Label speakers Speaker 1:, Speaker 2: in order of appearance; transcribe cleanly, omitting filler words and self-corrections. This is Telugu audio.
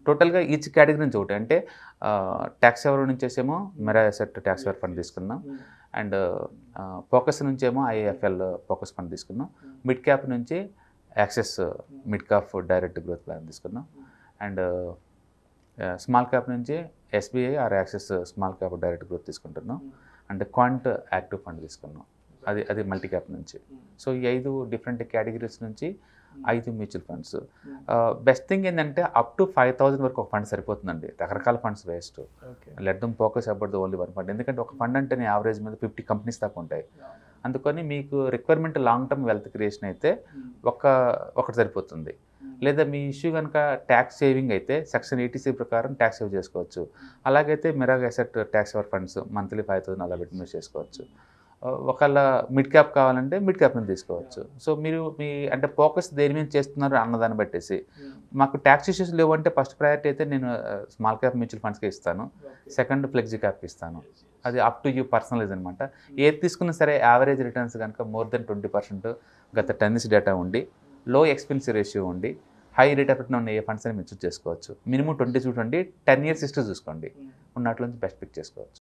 Speaker 1: టోటల్‌గా ఈచ్ కేటగిరీ నుంచి ఒకటి. అంటే ట్యాక్స్ సేవర్ నుంచేసేమో Mirae asset tax saver fund తీసుకున్నాం. అండ్ ఫోకస్ నుంచేమో ఐఏఎఫ్ఎల్ ఫోకస్ ఫండ్ తీసుకున్నాం. మిడ్ క్యాప్ నుంచి Axis mid cap direct growth plan తీసుకున్నాం. అండ్ స్మాల్ క్యాప్ నుంచి SBI or Axis small cap direct growth తీసుకుంటున్నాం. అండ్ క్వాంట్ యాక్టివ్ ఫండ్ తీసుకున్నాం. అది మల్టీ క్యాప్ నుంచి. సో ఈ 5 డిఫరెంట్ కేటగిరీస్ నుంచి 5 మ్యూచువల్ ఫండ్స్. బెస్ట్ థింగ్ ఏంటంటే అప్ టు 5,000 వరకు ఒక ఫండ్ సరిపోతుందండి. రకరకాల funds waste. Let them focus about the only one fund. ఎందుకంటే ఒక ఫండ్ అంటేనే యావరేజ్ మీద 50 కంపెనీస్ దాకా ఉంటాయి. అందుకని మీకు requirement long term wealth creation అయితే ఒకటి సరిపోతుంది. లేదా మీ ఇష్యూ కనుక ట్యాక్స్ సేవింగ్ అయితే సెక్షన్ 80C ప్రకారం ట్యాక్స్ సేవ్ చేసుకోవచ్చు. అలాగైతే Mirae asset tax saver funds monthly 5,000 అలా పెట్టి మీరు చేసుకోవచ్చు. ఒకవేళ మిడ్ క్యాప్ కావాలంటే మిడ్ క్యాప్ మీద తీసుకోవచ్చు. సో మీరు అంటే ఫోకస్ దేని మీద చేస్తున్నారు అన్నదాన్ని బట్టేసి. మాకు ట్యాక్స్ ఇష్యూస్ లేవంటే ఫస్ట్ ప్రయారిటీ అయితే నేను స్మాల్ క్యాప్ మ్యూచువల్ ఫండ్స్కి ఇస్తాను. సెకండ్ ఫ్లెక్సీ క్యాప్కి ఇస్తాను. అది అప్ టు యూ పర్సనలైజ్ అనమాట. ఏది తీసుకున్నా సరే యావరేజ్ రిటర్న్స్ కనుక మోర్ దెన్ 20% గత 10 years డేటా ఉండి, లో ఎక్స్పెన్సివ్ రేషియో ఉండి, హై రేట్ ఆఫ్ రిటర్న్ ఉన్న ఏ ఫండ్స్ అని మీరు చూస్ చేసుకోవచ్చు. మినిమం 20 చూడండి, 10 years హిస్టరీ చూసుకోండి. ఉన్నట్ల నుంచి బెస్ట్ పిక్ చేసుకోవచ్చు.